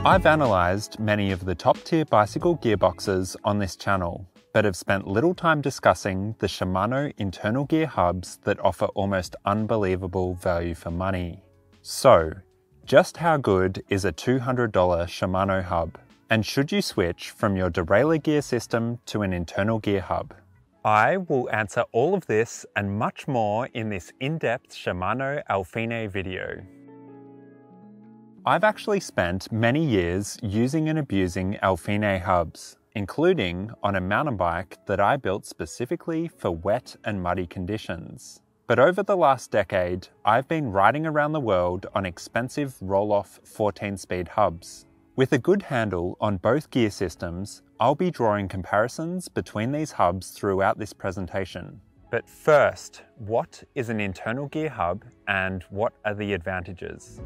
I've analysed many of the top-tier bicycle gearboxes on this channel, but have spent little time discussing the Shimano internal gear hubs that offer almost unbelievable value for money. So, just how good is a $200 Shimano hub? And should you switch from your derailleur gear system to an internal gear hub? I will answer all of this and much more in this in-depth Shimano Alfine video. I've actually spent many years using and abusing Alfine hubs, including on a mountain bike that I built specifically for wet and muddy conditions. But over the last decade, I've been riding around the world on expensive roll-off 14-speed hubs. With a good handle on both gear systems, I'll be drawing comparisons between these hubs throughout this presentation. But first, what is an internal gear hub and what are the advantages?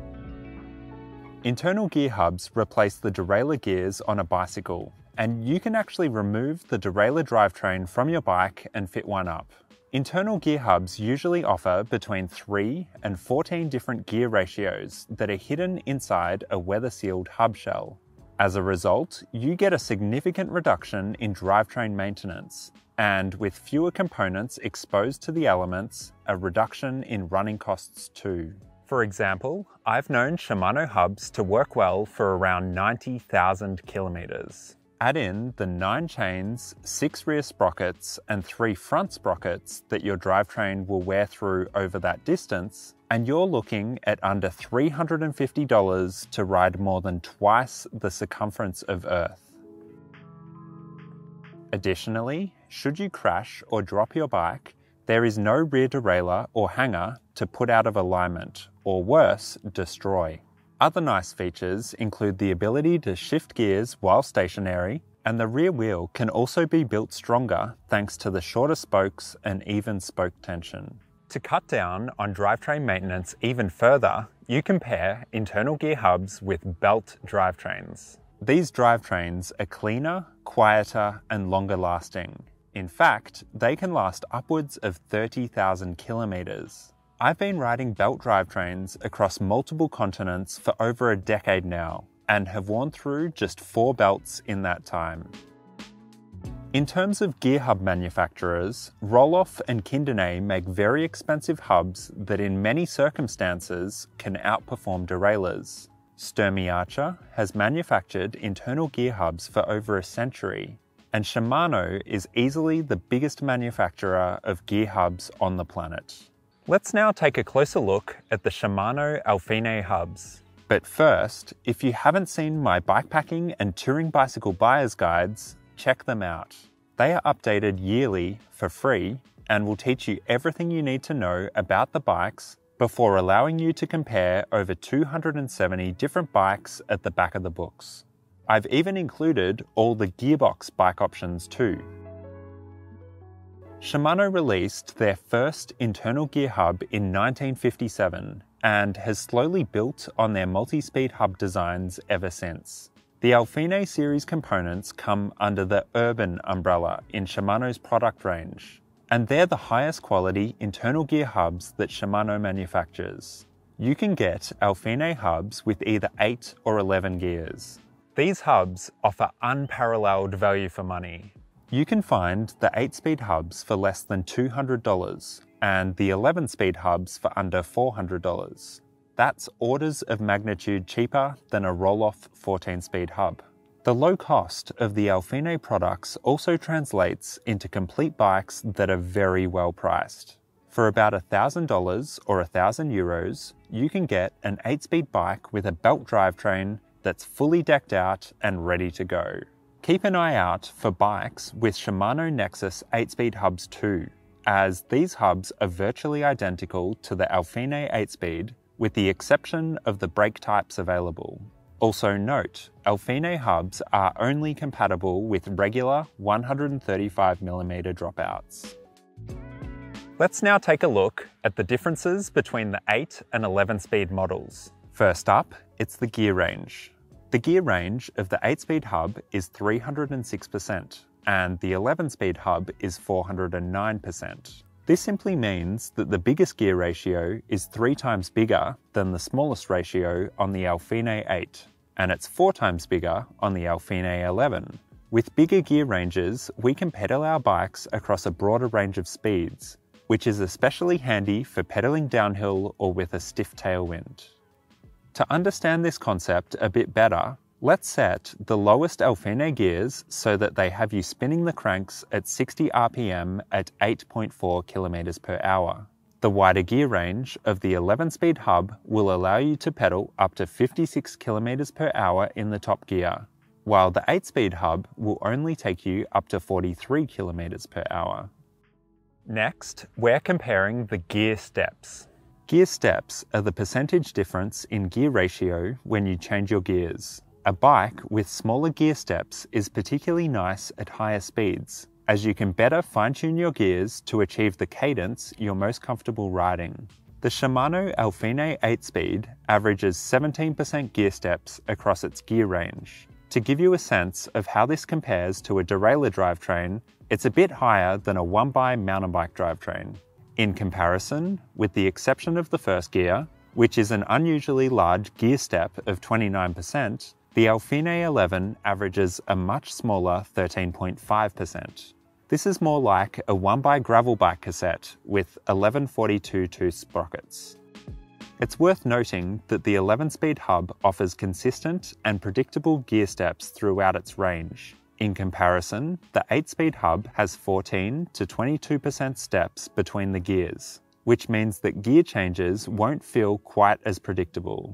Internal gear hubs replace the derailleur gears on a bicycle, and you can actually remove the derailleur drivetrain from your bike and fit one up. Internal gear hubs usually offer between 3 and 14 different gear ratios that are hidden inside a weather-sealed hub shell. As a result, you get a significant reduction in drivetrain maintenance, and with fewer components exposed to the elements, a reduction in running costs too. For example, I've known Shimano hubs to work well for around 90,000 kilometers. Add in the 9 chains, 6 rear sprockets, and 3 front sprockets that your drivetrain will wear through over that distance, and you're looking at under $350 to ride more than twice the circumference of Earth. Additionally, should you crash or drop your bike, there is no rear derailleur or hanger to put out of alignment, or worse, destroy. Other nice features include the ability to shift gears while stationary, and the rear wheel can also be built stronger thanks to the shorter spokes and even spoke tension. To cut down on drivetrain maintenance even further, you compare internal gear hubs with belt drivetrains. These drivetrains are cleaner, quieter, and longer lasting. In fact, they can last upwards of 30,000 kilometers. I've been riding belt drivetrains across multiple continents for over a decade now, and have worn through just 4 belts in that time. In terms of gear hub manufacturers, Rohloff and Kindine make very expensive hubs that in many circumstances can outperform derailleurs. Sturmey Archer has manufactured internal gear hubs for over a century, and Shimano is easily the biggest manufacturer of gear hubs on the planet. Let's now take a closer look at the Shimano Alfine hubs. But first, if you haven't seen my bikepacking and touring bicycle buyer's guides, check them out. They are updated yearly for free and will teach you everything you need to know about the bikes before allowing you to compare over 270 different bikes at the back of the books. I've even included all the gearbox bike options too. Shimano released their first internal gear hub in 1957 and has slowly built on their multi-speed hub designs ever since. The Alfine series components come under the Urban umbrella in Shimano's product range, and they're the highest quality internal gear hubs that Shimano manufactures. You can get Alfine hubs with either 8 or 11 gears. These hubs offer unparalleled value for money. You can find the 8-speed hubs for less than $200 and the 11-speed hubs for under $400. That's orders of magnitude cheaper than a roll-off 14-speed hub. The low cost of the Alfine products also translates into complete bikes that are very well priced. For about $1,000 or €1,000, you can get an 8-speed bike with a belt drivetrain that's fully decked out and ready to go. Keep an eye out for bikes with Shimano Nexus 8-speed hubs too, as these hubs are virtually identical to the Alfine 8-speed with the exception of the brake types available. Also note, Alfine hubs are only compatible with regular 135mm dropouts. Let's now take a look at the differences between the 8 and 11-speed models. First up, it's the gear range. The gear range of the 8-speed hub is 306%, and the 11-speed hub is 409%. This simply means that the biggest gear ratio is 3 times bigger than the smallest ratio on the Alfine 8, and it's 4 times bigger on the Alfine 11. With bigger gear ranges, we can pedal our bikes across a broader range of speeds, which is especially handy for pedaling downhill or with a stiff tailwind. To understand this concept a bit better, let's set the lowest Alfine gears so that they have you spinning the cranks at 60 RPM at 8.4 km per hour. The wider gear range of the 11-speed hub will allow you to pedal up to 56 km per hour in the top gear, while the 8-speed hub will only take you up to 43 km per hour. Next, we're comparing the gear steps. Gear steps are the percentage difference in gear ratio when you change your gears. A bike with smaller gear steps is particularly nice at higher speeds, as you can better fine-tune your gears to achieve the cadence you're most comfortable riding. The Shimano Alfine 8-speed averages 17% gear steps across its gear range. To give you a sense of how this compares to a derailleur drivetrain, it's a bit higher than a 1x mountain bike drivetrain. In comparison, with the exception of the first gear, which is an unusually large gear step of 29%, the Alfine 11 averages a much smaller 13.5%. This is more like a 1x gravel bike cassette with 1142 tooth sprockets. It's worth noting that the 11-speed hub offers consistent and predictable gear steps throughout its range. In comparison, the 8-speed hub has 14 to 22% steps between the gears, which means that gear changes won't feel quite as predictable.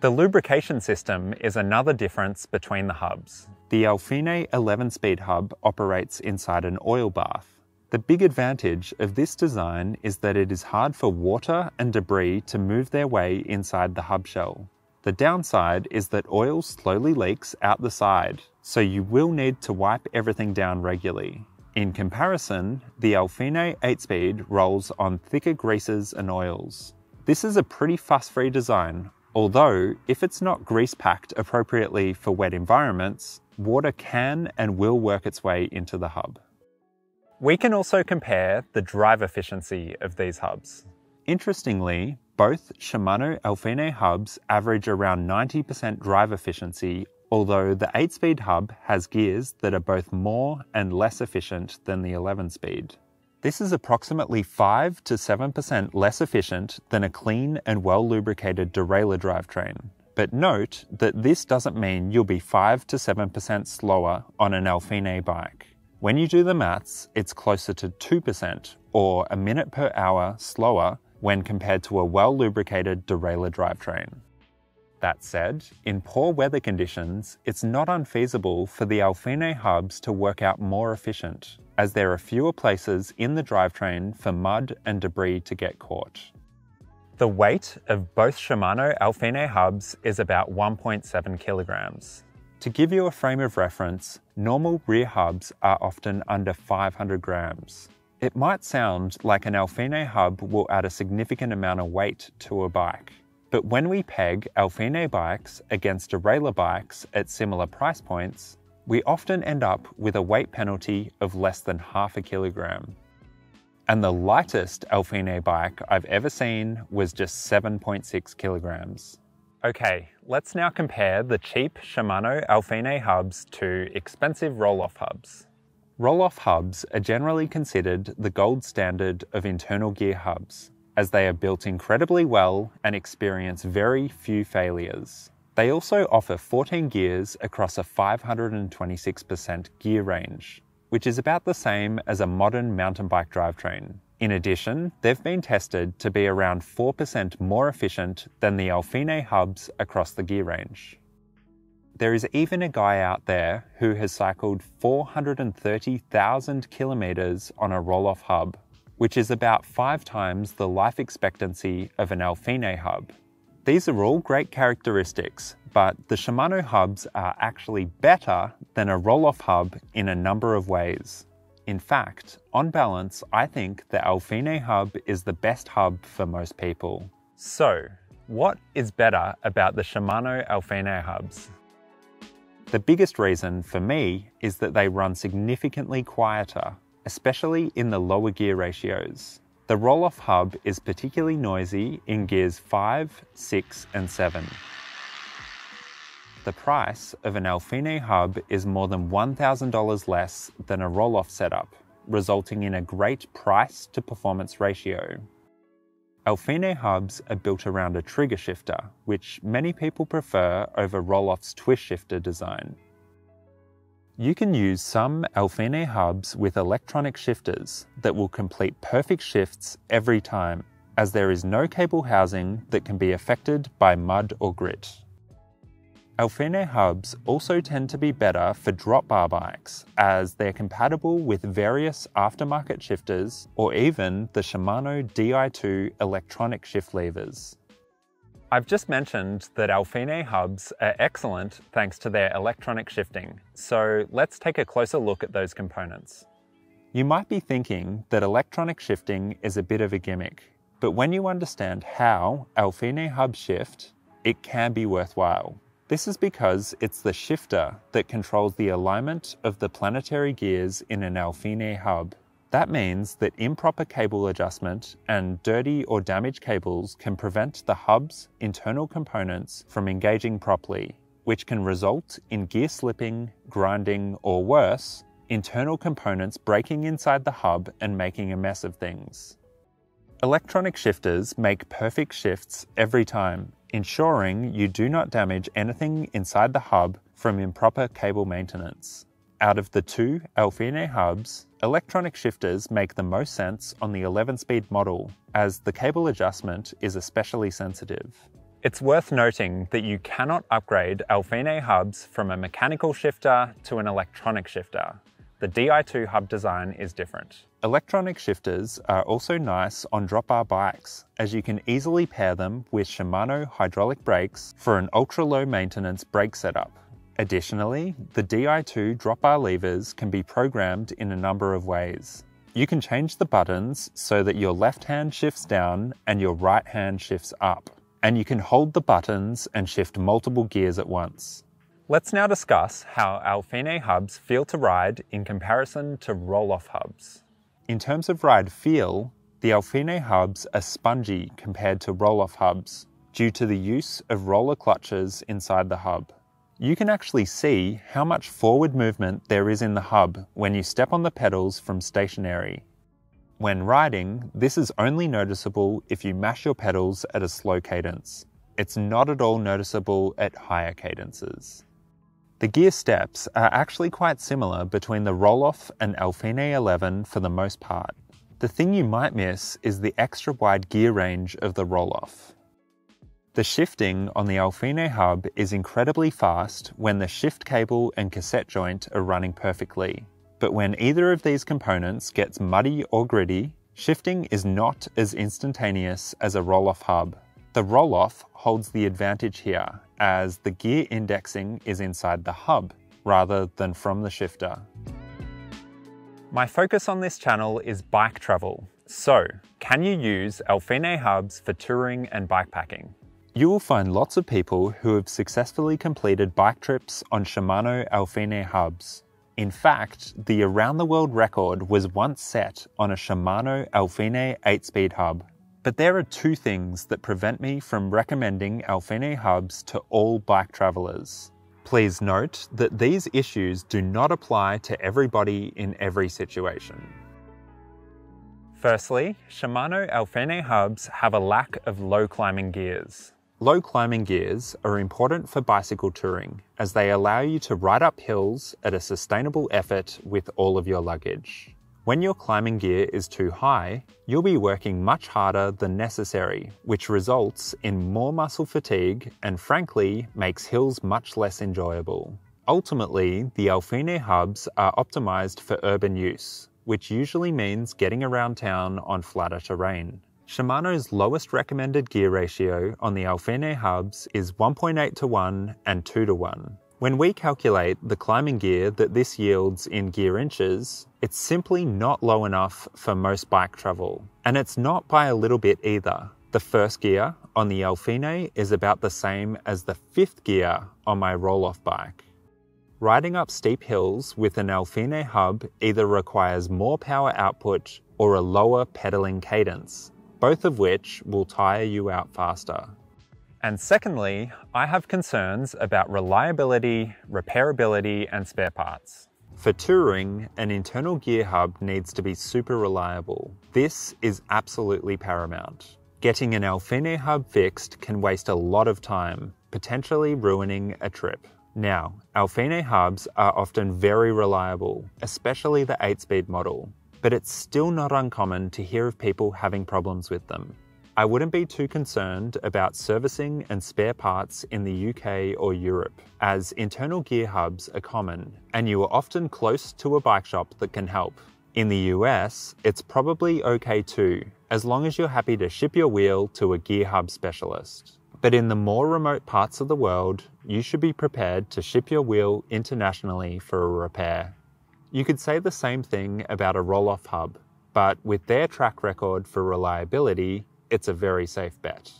The lubrication system is another difference between the hubs. The Alfine 11-speed hub operates inside an oil bath. The big advantage of this design is that it is hard for water and debris to move their way inside the hub shell. The downside is that oil slowly leaks out the side, so you will need to wipe everything down regularly. In comparison, the Alfine 8-speed rolls on thicker greases and oils. This is a pretty fuss-free design, although if it's not grease-packed appropriately for wet environments, water can and will work its way into the hub. We can also compare the drive efficiency of these hubs. Interestingly, both Shimano Alfine hubs average around 90% drive efficiency, although the 8-speed hub has gears that are both more and less efficient than the 11-speed. This is approximately 5 to 7% less efficient than a clean and well-lubricated derailleur drivetrain. But note that this doesn't mean you'll be 5 to 7% slower on an Alfine bike. When you do the maths, it's closer to 2% or a minute per hour slower when compared to a well-lubricated derailleur drivetrain. That said, in poor weather conditions, it's not unfeasible for the Alfine hubs to work out more efficient, as there are fewer places in the drivetrain for mud and debris to get caught. The weight of both Shimano Alfine hubs is about 1.7 kilograms. To give you a frame of reference, normal rear hubs are often under 500 grams. It might sound like an Alfine hub will add a significant amount of weight to a bike, but when we peg Alfine bikes against derailleur bikes at similar price points, we often end up with a weight penalty of less than half a kilogram. And the lightest Alfine bike I've ever seen was just 7.6 kilograms. Okay, let's now compare the cheap Shimano Alfine hubs to expensive roll-off hubs. Roll-off hubs are generally considered the gold standard of internal gear hubs, as they are built incredibly well and experience very few failures. They also offer 14 gears across a 526% gear range, which is about the same as a modern mountain bike drivetrain. In addition, they've been tested to be around 4% more efficient than the Alfine hubs across the gear range. There is even a guy out there who has cycled 430,000 kilometers on a roll-off hub, which is about 5 times the life expectancy of an Alfine hub. These are all great characteristics, but the Shimano hubs are actually better than a roll-off hub in a number of ways. In fact, on balance, I think the Alfine hub is the best hub for most people. So, what is better about the Shimano Alfine hubs? The biggest reason for me is that they run significantly quieter, especially in the lower gear ratios. The roll-off hub is particularly noisy in gears 5, 6 and 7. The price of an Alfine hub is more than $1,000 less than a roll-off setup, resulting in a great price to performance ratio. Alfine hubs are built around a trigger shifter, which many people prefer over roll-off's twist shifter design. You can use some Alfine hubs with electronic shifters that will complete perfect shifts every time, as there is no cable housing that can be affected by mud or grit. Alfine hubs also tend to be better for drop bar bikes, as they're compatible with various aftermarket shifters or even the Shimano Di2 electronic shift levers. I've just mentioned that Alfine hubs are excellent thanks to their electronic shifting, so let's take a closer look at those components. You might be thinking that electronic shifting is a bit of a gimmick, but when you understand how Alfine hubs shift, it can be worthwhile. This is because it's the shifter that controls the alignment of the planetary gears in an Alfine hub. That means that improper cable adjustment and dirty or damaged cables can prevent the hub's internal components from engaging properly, which can result in gear slipping, grinding, or worse, internal components breaking inside the hub and making a mess of things. Electronic shifters make perfect shifts every time, ensuring you do not damage anything inside the hub from improper cable maintenance. Out of the two Alfine hubs, electronic shifters make the most sense on the 11-speed model, as the cable adjustment is especially sensitive. It's worth noting that you cannot upgrade Alfine hubs from a mechanical shifter to an electronic shifter. The Di2 hub design is different. Electronic shifters are also nice on drop bar bikes, as you can easily pair them with Shimano hydraulic brakes for an ultra-low maintenance brake setup. Additionally, the Di2 drop bar levers can be programmed in a number of ways. You can change the buttons so that your left hand shifts down and your right hand shifts up, and you can hold the buttons and shift multiple gears at once. Let's now discuss how Alfine hubs feel to ride in comparison to roll-off hubs. In terms of ride feel, the Alfine hubs are spongy compared to roll-off hubs due to the use of roller clutches inside the hub. You can actually see how much forward movement there is in the hub when you step on the pedals from stationary. When riding, this is only noticeable if you mash your pedals at a slow cadence. It's not at all noticeable at higher cadences. The gear steps are actually quite similar between the roll-off and Alfine 11 for the most part. The thing you might miss is the extra wide gear range of the roll-off. The shifting on the Alfine hub is incredibly fast when the shift cable and cassette joint are running perfectly. But when either of these components gets muddy or gritty, shifting is not as instantaneous as a roll-off hub. The roll-off holds the advantage here, as the gear indexing is inside the hub, rather than from the shifter. My focus on this channel is bike travel. So, can you use Alfine hubs for touring and bikepacking? You will find lots of people who have successfully completed bike trips on Shimano Alfine hubs. In fact, the around the world record was once set on a Shimano Alfine 8-speed hub. But there are two things that prevent me from recommending Alfine hubs to all bike travelers. Please note that these issues do not apply to everybody in every situation. Firstly, Shimano Alfine hubs have a lack of low climbing gears. Low climbing gears are important for bicycle touring, as they allow you to ride up hills at a sustainable effort with all of your luggage. When your climbing gear is too high, you'll be working much harder than necessary, which results in more muscle fatigue and frankly makes hills much less enjoyable. Ultimately, the Alfine hubs are optimized for urban use, which usually means getting around town on flatter terrain. Shimano's lowest recommended gear ratio on the Alfine hubs is 1.8:1 and 2:1. When we calculate the climbing gear that this yields in gear inches, it's simply not low enough for most bike travel. And it's not by a little bit either. The first gear on the Alfine is about the same as the fifth gear on my roll-off bike. Riding up steep hills with an Alfine hub either requires more power output or a lower pedaling cadence, both of which will tire you out faster. And secondly, I have concerns about reliability, repairability, and spare parts. For touring, an internal gear hub needs to be super reliable. This is absolutely paramount. Getting an Alfine hub fixed can waste a lot of time, potentially ruining a trip. Now, Alfine hubs are often very reliable, especially the 8-speed model, but it's still not uncommon to hear of people having problems with them. I wouldn't be too concerned about servicing and spare parts in the UK or Europe, as internal gear hubs are common, and you are often close to a bike shop that can help. In the US, it's probably okay too, as long as you're happy to ship your wheel to a gear hub specialist. But in the more remote parts of the world, you should be prepared to ship your wheel internationally for a repair. You could say the same thing about a roll-off hub, but with their track record for reliability, it's a very safe bet.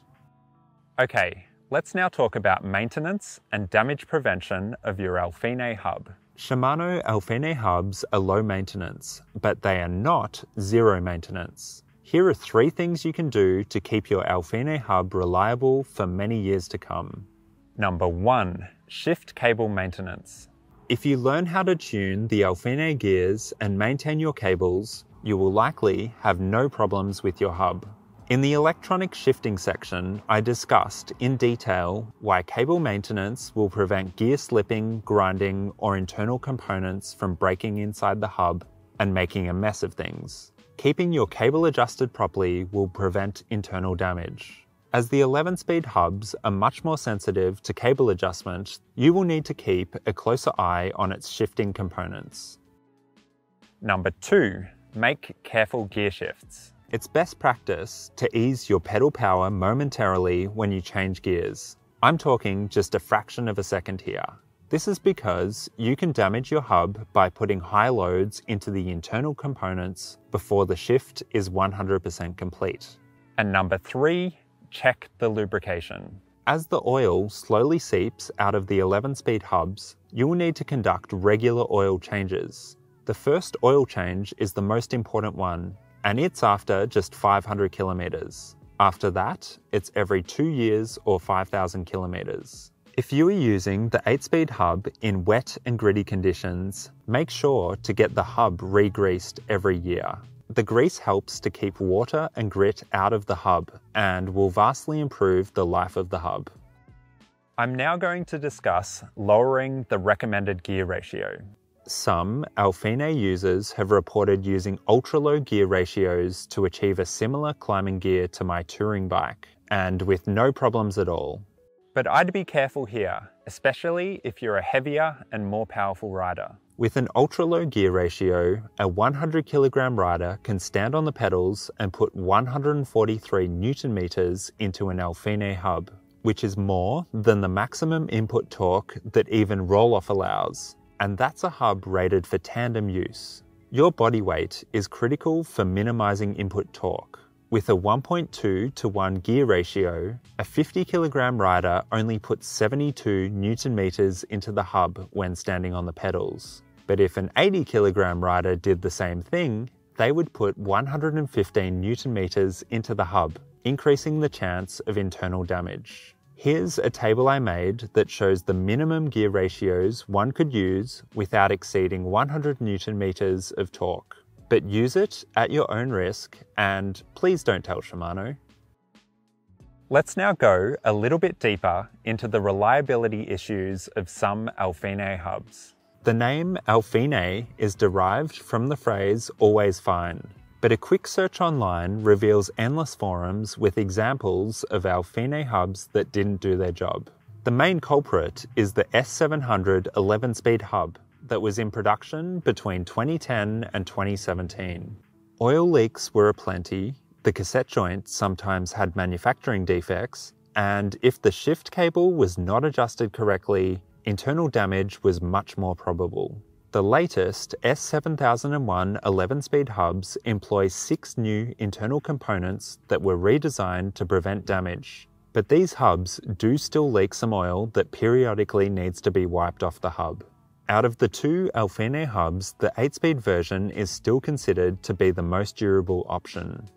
Okay, let's now talk about maintenance and damage prevention of your Alfine hub. Shimano Alfine hubs are low maintenance, but they are not zero maintenance. Here are 3 things you can do to keep your Alfine hub reliable for many years to come. Number 1, shift cable maintenance. If you learn how to tune the Alfine gears and maintain your cables, you will likely have no problems with your hub. In the electronic shifting section, I discussed in detail why cable maintenance will prevent gear slipping, grinding, or internal components from breaking inside the hub and making a mess of things. Keeping your cable adjusted properly will prevent internal damage. As the 11-speed hubs are much more sensitive to cable adjustment, you will need to keep a closer eye on its shifting components. Number 2, make careful gear shifts. It's best practice to ease your pedal power momentarily when you change gears. I'm talking just a fraction of a second here. This is because you can damage your hub by putting high loads into the internal components before the shift is 100% complete. And number 3, check the lubrication. As the oil slowly seeps out of the 11-speed hubs, you will need to conduct regular oil changes. The first oil change is the most important one, and it's after just 500 kilometers. After that, it's every 2 years or 5,000 kilometers. If you are using the 8-speed hub in wet and gritty conditions, make sure to get the hub re-greased every year. The grease helps to keep water and grit out of the hub and will vastly improve the life of the hub. I'm now going to discuss lowering the recommended gear ratio. Some Alfine users have reported using ultra-low gear ratios to achieve a similar climbing gear to my touring bike, and with no problems at all. But I'd be careful here, especially if you're a heavier and more powerful rider. With an ultra-low gear ratio, a 100 kilogram rider can stand on the pedals and put 143 Newton meters into an Alfine hub, which is more than the maximum input torque that even roll-off allows. And that's a hub rated for tandem use. Your body weight is critical for minimizing input torque. With a 1.2 to 1 gear ratio, a 50 kilogram rider only puts 72 Newton meters into the hub when standing on the pedals. But if an 80 kilogram rider did the same thing, they would put 115 Newton meters into the hub, increasing the chance of internal damage. Here's a table I made that shows the minimum gear ratios one could use without exceeding 100 Newton meters of torque. But use it at your own risk, and please don't tell Shimano. Let's now go a little bit deeper into the reliability issues of some Alfine hubs. The name Alfine is derived from the phrase always fine. But a quick search online reveals endless forums with examples of Alfine hubs that didn't do their job. The main culprit is the S700 11-speed hub that was in production between 2010 and 2017. Oil leaks were aplenty, the cassette joint sometimes had manufacturing defects, and if the shift cable was not adjusted correctly, internal damage was much more probable. The latest S7001 11-speed hubs employ 6 new internal components that were redesigned to prevent damage. But these hubs do still leak some oil that periodically needs to be wiped off the hub. Out of the 2 Alfine hubs, the 8-speed version is still considered to be the most durable option.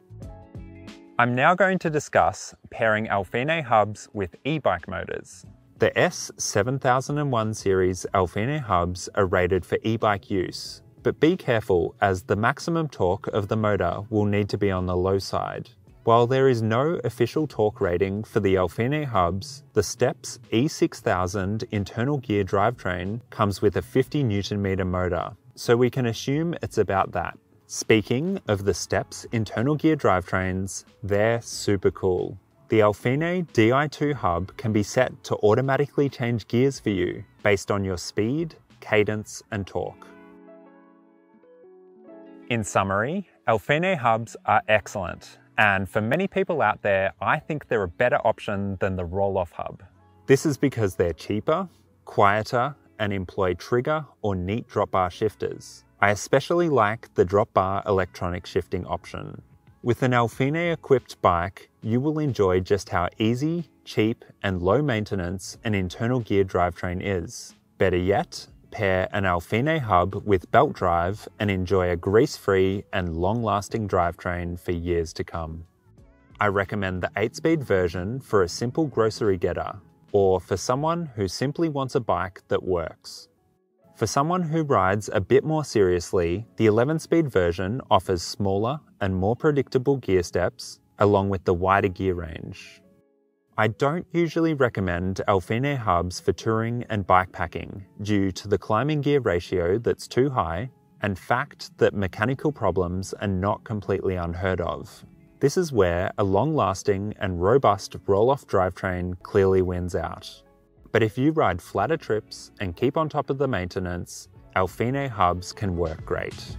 I'm now going to discuss pairing Alfine hubs with e-bike motors. The S7001 series Alfine hubs are rated for e-bike use, but be careful as the maximum torque of the motor will need to be on the low side. While there is no official torque rating for the Alfine hubs, the Steps E6000 internal gear drivetrain comes with a 50 Nm motor, so we can assume it's about that. Speaking of the Steps internal gear drivetrains, they're super cool. The Alfine Di2 hub can be set to automatically change gears for you based on your speed, cadence, and torque. In summary, Alfine hubs are excellent, and for many people out there, I think they're a better option than the roll-off hub. This is because they're cheaper, quieter, and employ trigger or neat drop bar shifters. I especially like the drop bar electronic shifting option. With an Alfine equipped bike, you will enjoy just how easy, cheap, and low maintenance an internal gear drivetrain is. Better yet, pair an Alfine hub with belt drive and enjoy a grease-free and long-lasting drivetrain for years to come. I recommend the 8-speed version for a simple grocery getter, or for someone who simply wants a bike that works. For someone who rides a bit more seriously, the 11-speed version offers smaller and more predictable gear steps, along with the wider gear range. I don't usually recommend Alfine hubs for touring and bikepacking due to the climbing gear ratio that's too high and fact that mechanical problems are not completely unheard of. This is where a long-lasting and robust roll-off drivetrain clearly wins out. But if you ride flatter trips and keep on top of the maintenance, Alfine hubs can work great.